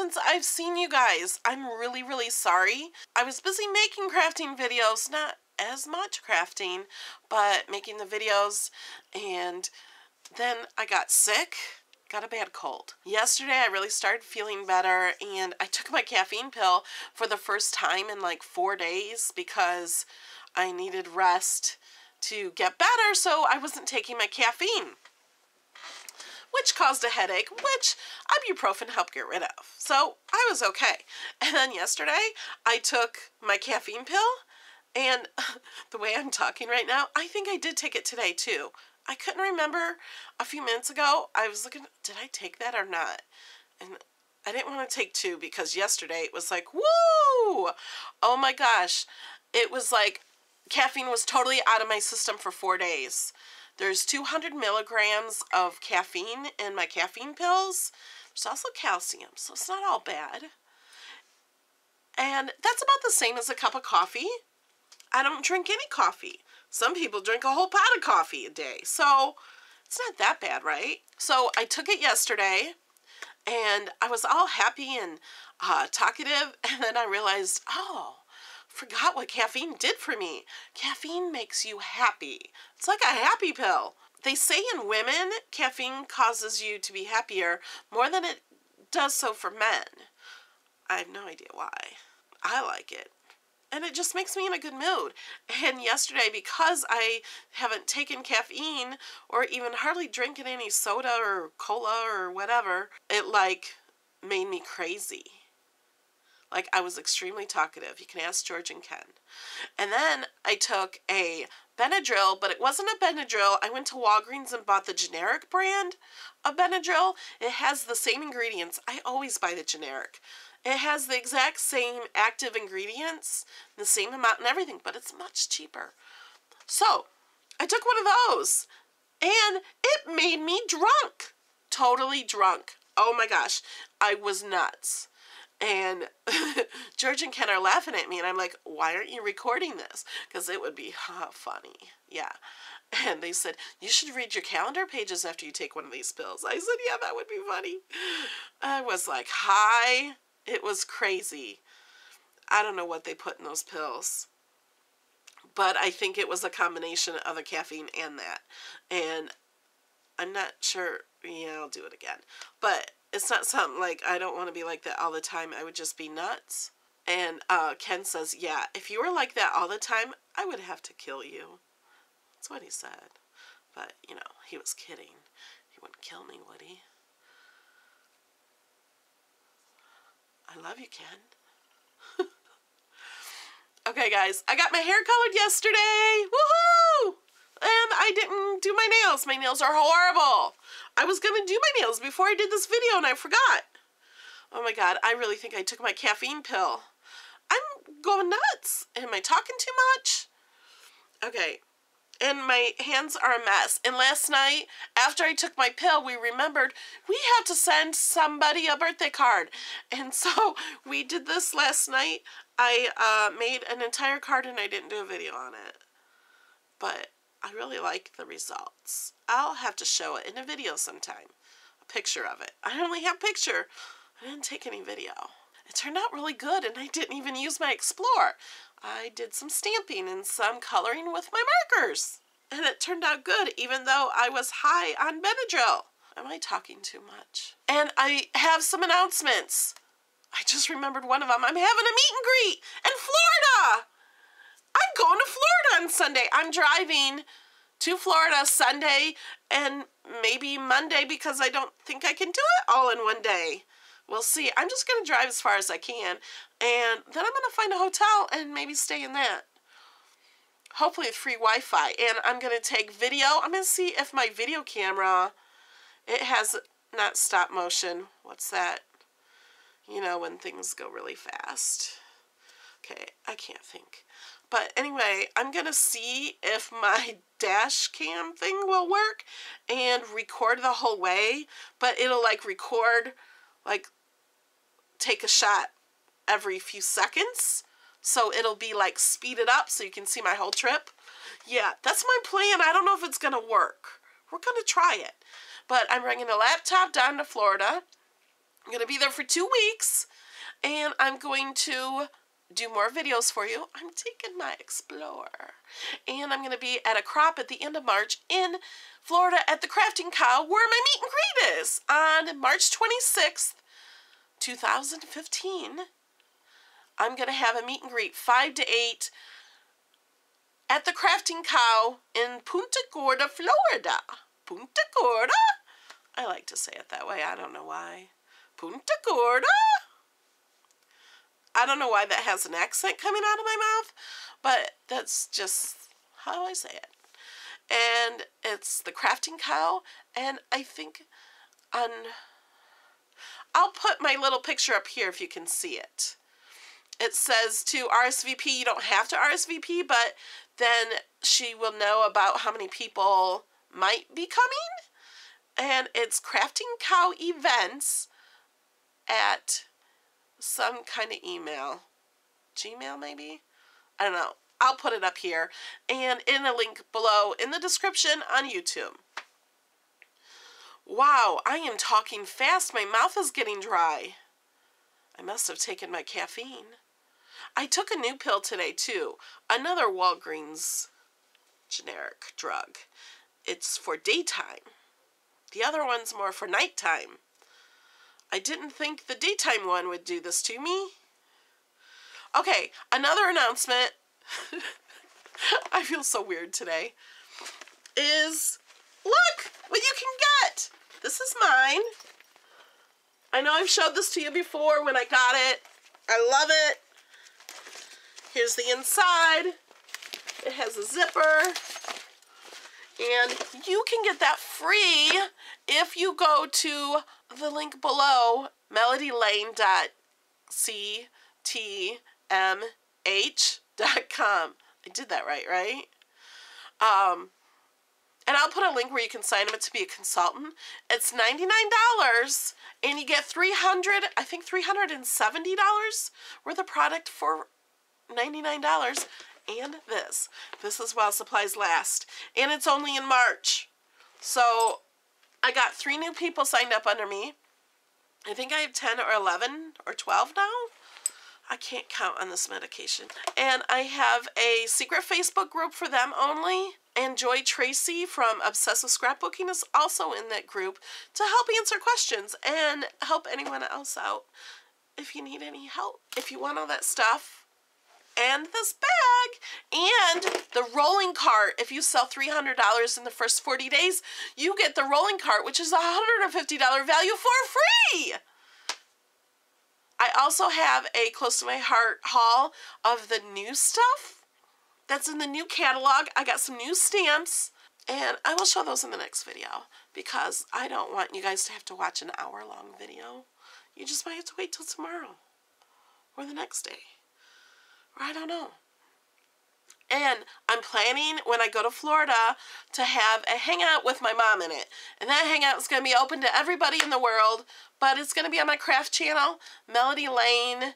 since I've seen you guys. I'm really, really sorry. I was busy making crafting videos, not as much crafting, but making the videos, and then I got sick. Got a bad cold. Yesterday I really started feeling better, and I took my caffeine pill for the first time in like 4 days because I needed rest to get better, so I wasn't taking my caffeine, which caused a headache, which ibuprofen helped get rid of. So I was okay. And then yesterday I took my caffeine pill, and the way I'm talking right now, I think I did take it today too. I couldn't remember a few minutes ago. I was looking, did I take that or not? And I didn't want to take 2 because yesterday it was like, woo! Oh my gosh. It was like caffeine was totally out of my system for 4 days. There's 200 milligrams of caffeine in my caffeine pills. There's also calcium, so it's not all bad. And that's about the same as a cup of coffee. I don't drink any coffee. Some people drink a whole pot of coffee a day, so it's not that bad, right? So I took it yesterday, and I was all happy and talkative, and then I realized, oh, forgot what caffeine did for me. Caffeine makes you happy. It's like a happy pill. They say in women, caffeine causes you to be happier more than it does so for men. I have no idea why. I like it. And it just makes me in a good mood. And yesterday, because I haven't taken caffeine or even hardly drinking any soda or cola or whatever, it like made me crazy. Like I was extremely talkative. You can ask George and Ken. And then I took a Benadryl, but it wasn't a Benadryl. I went to Walgreens and bought the generic brand of Benadryl. It has the same ingredients. I always buy the generic. It has the exact same active ingredients, the same amount and everything, but it's much cheaper. So, I took one of those, and it made me drunk. Totally drunk. Oh my gosh, I was nuts. And George and Ken are laughing at me, and I'm like, why aren't you recording this? Because it would be funny. Yeah. And they said, you should read your calendar pages after you take one of these pills. I said, yeah, that would be funny. I was like, hi. It was crazy. I don't know what they put in those pills. But I think it was a combination of the caffeine and that. And I'm not sure. Yeah, I'll do it again. But it's not something like, I don't want to be like that all the time. I would just be nuts. And Ken says, yeah, if you were like that all the time, I would have to kill you. That's what he said. But, you know, he was kidding. He wouldn't kill me, would he? I love you, Ken. Okay, guys, I got my hair colored yesterday. Woohoo! And I didn't do my nails. My nails are horrible. I was going to do my nails before I did this video, and I forgot. Oh, my God. I really think I took my caffeine pill. I'm going nuts. Am I talking too much? Okay. And my hands are a mess. And last night, after I took my pill, we remembered we have to send somebody a birthday card. And so we did this last night. I made an entire card and I didn't do a video on it. But I really like the results. I'll have to show it in a video sometime. A picture of it. I only have a picture. I didn't take any video. It turned out really good, and I didn't even use my Explore. I did some stamping and some coloring with my markers. And it turned out good, even though I was high on Benadryl. Am I talking too much? And I have some announcements. I just remembered one of them. I'm having a meet and greet in Florida. I'm going to Florida on Sunday. I'm driving to Florida Sunday and maybe Monday because I don't think I can do it all in one day. We'll see. I'm just going to drive as far as I can, and then I'm going to find a hotel and maybe stay in that. Hopefully with free Wi-Fi, and I'm going to take video. I'm going to see if my video camera, it has not stop motion. What's that? You know, when things go really fast. Okay, I can't think. But anyway, I'm going to see if my dash cam thing will work and record the whole way, but it'll like record, like take a shot every few seconds. So it'll be like speeded up so you can see my whole trip. Yeah, that's my plan. I don't know if it's going to work. We're going to try it. But I'm bringing a laptop down to Florida. I'm going to be there for 2 weeks, and I'm going to do more videos for you. I'm taking my Explorer, and I'm going to be at a crop at the end of March in Florida at the Crafting Cow, where my meet and greet is on March 26th, 2015. I'm going to have a meet and greet 5 to 8 at the Crafting Cow in Punta Gorda, Florida. Punta Gorda? I like to say it that way. I don't know why. Punta Gorda? I don't know why that has an accent coming out of my mouth, but that's just how I say it. And it's the Crafting Cow, and I think I'll put my little picture up here if you can see it. It says to RSVP. You don't have to RSVP, but then she will know about how many people might be coming. And it's Crafting Cow Events at some kind of email. Gmail, maybe? I don't know. I'll put it up here and in a link below in the description on YouTube. Wow, I am talking fast. My mouth is getting dry. I must have taken my caffeine. I took a new pill today, too. Another Walgreens generic drug. It's for daytime. The other one's more for nighttime. I didn't think the daytime one would do this to me. Okay, another announcement. I feel so weird today. Is, look what you can get. This is mine. I know I've showed this to you before when I got it. I love it. Here's the inside. It has a zipper. And you can get that free if you go to the link below, melodylane.ctmh.com. I did that right? And I'll put a link where you can sign up to be a consultant. It's $99, and you get $370 worth of product for $99. And this is while supplies last, and it's only in March. So I got 3 new people signed up under me. I think I have 10 or 11 or 12 now. I can't count on this medication. And I have a secret Facebook group for them only. And Joy Tracy from Obsessive Scrapbooking is also in that group to help answer questions and help anyone else out if you need any help. If you want all that stuff. And this bag, and the rolling cart. If you sell $300 in the first 40 days, you get the rolling cart, which is a $150 value for free. I also have a close to my heart haul of the new stuff that's in the new catalog. I got some new stamps, and I will show those in the next video because I don't want you guys to have to watch an hour-long video. You just might have to wait till tomorrow or the next day. I don't know. And I'm planning when I go to Florida to have a hangout with my mom in it. And that hangout is going to be open to everybody in the world, but it's going to be on my craft channel, Melody Lane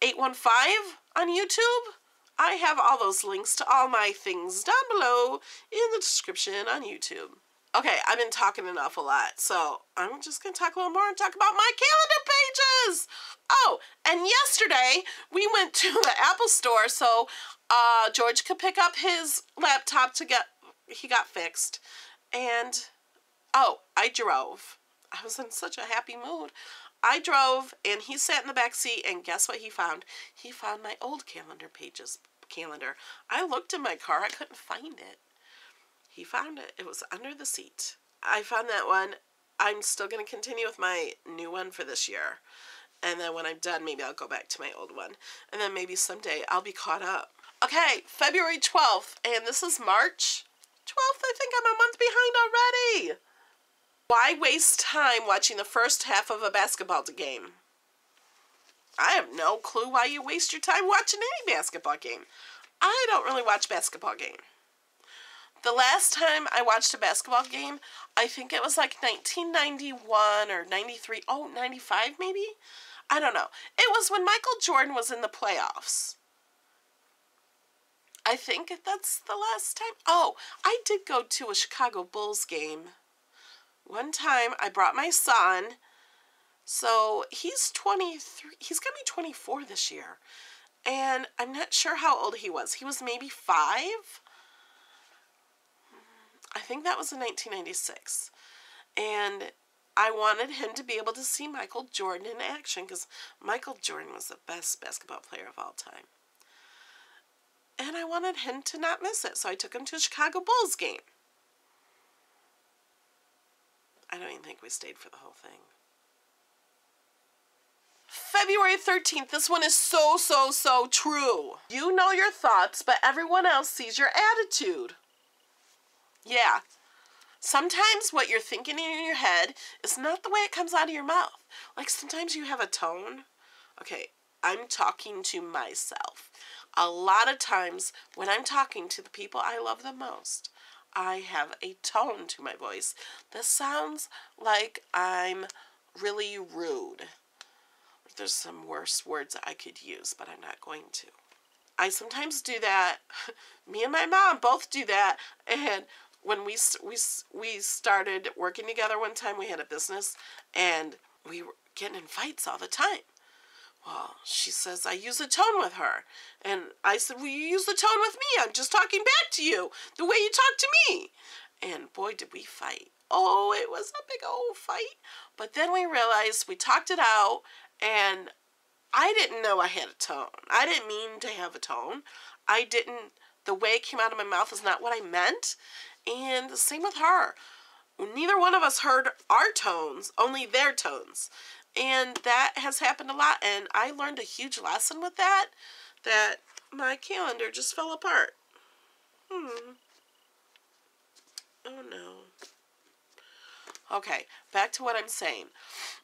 815 on YouTube. I have all those links to all my things down below in the description on YouTube. Okay, I've been talking an awful lot, so I'm just going to talk a little more and talk about my calendar pages. Oh, and yesterday we went to the Apple store so George could pick up his laptop he got fixed. And, oh, I drove. I was in such a happy mood. I drove, and he sat in the back seat, and guess what he found? He found my old calendar. I looked in my car. I couldn't find it. He found it. It was under the seat. I found that one. I'm still going to continue with my new one for this year. And then when I'm done, maybe I'll go back to my old one. And then maybe someday I'll be caught up. Okay, February 12th. And this is March 12th. I think I'm a month behind already. Why waste time watching the first half of a basketball game? I have no clue why you waste your time watching any basketball game. I don't really watch basketball game. The last time I watched a basketball game, I think it was like 1991 or 93. Oh, 95 maybe? I don't know. It was when Michael Jordan was in the playoffs. I think that's the last time. Oh, I did go to a Chicago Bulls game. One time I brought my son So he's 23. He's going to be 24 this year. And I'm not sure how old he was. He was maybe 5. I think that was in 1996. And I wanted him to be able to see Michael Jordan in action because Michael Jordan was the best basketball player of all time. And I wanted him to not miss it. So I took him to a Chicago Bulls game. I don't even think we stayed for the whole thing. February 13th. This one is so true. You know your thoughts, but everyone else sees your attitude. Yeah. Sometimes what you're thinking in your head is not the way it comes out of your mouth. Like sometimes you have a tone. Okay, I'm talking to myself. A lot of times when I'm talking to the people I love the most, I have a tone to my voice that sounds like I'm really rude. There's some worse words I could use, but I'm not going to. I sometimes do that. Me and my mom both do that. And when we started working together one time, we had a business, and we were getting in fights all the time. Well, she says, I use a tone with her. And I said, well, you use the tone with me. I'm just talking back to you the way you talk to me. And boy, did we fight. Oh, it was a big old fight. But then we realized we talked it out, and I didn't know I had a tone. I didn't mean to have a tone. The way it came out of my mouth is not what I meant. And the same with her. Neither one of us heard our tones, only their tones. And that has happened a lot. And I learned a huge lesson with that my calendar just fell apart. Oh no. Okay, back to what I'm saying.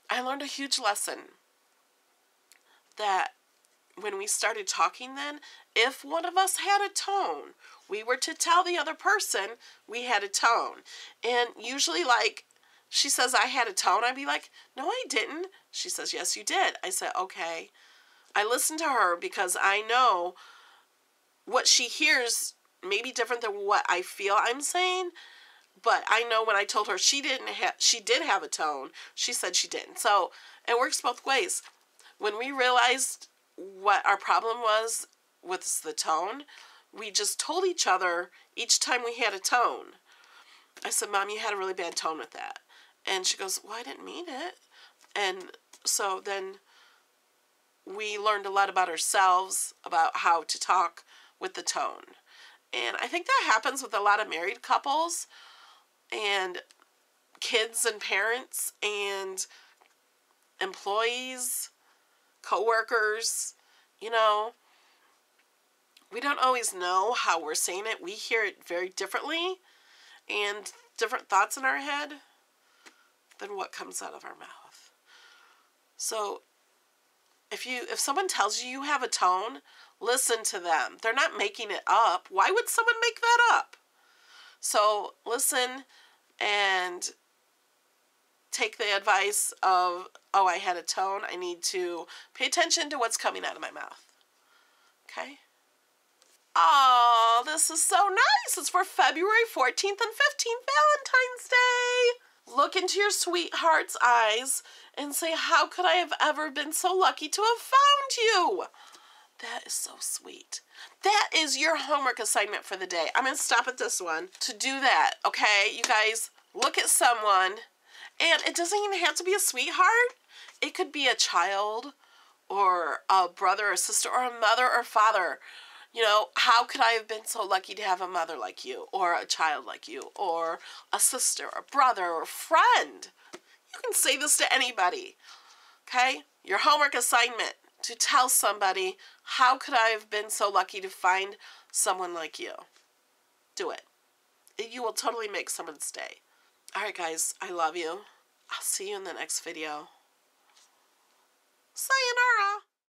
I learned a huge lesson that when we started talking then, if one of us had a tone, we were to tell the other person we had a tone. And usually, like, she says I had a tone, I'd be like, no, I didn't. She says, yes, you did. I said, okay. I listen to her because I know what she hears may be different than what I feel I'm saying. But I know when I told her she did have a tone, she said she didn't. So it works both ways. When we realized what our problem was with the tone, we just told each other each time we had a tone. I said, Mom, you had a really bad tone with that. And she goes, well, I didn't mean it. And so then we learned a lot about ourselves, about how to talk with the tone. And I think that happens with a lot of married couples and kids and parents and employees, co-workers. You know, we don't always know how we're saying it. We hear it very differently and different thoughts in our head than what comes out of our mouth. So if someone tells you you have a tone, listen to them. They're not making it up. Why would someone make that up? So listen and take the advice of, oh, I had a tone. I need to pay attention to what's coming out of my mouth. Okay? Oh, this is so nice. It's for February 14th and 15th, Valentine's Day. Look into your sweetheart's eyes and say, how could I have ever been so lucky to have found you? That is so sweet. That is your homework assignment for the day. I'm going to stop at this one to do that, okay? You guys, look at someone, and it doesn't even have to be a sweetheart. It could be a child or a brother or sister or a mother or father. You know, how could I have been so lucky to have a mother like you or a child like you or a sister or brother or friend? You can say this to anybody, okay? Your homework assignment. To tell somebody, how could I have been so lucky to find someone like you? Do it. You will totally make someone stay. All right, guys, I love you. I'll see you in the next video. Sayonara.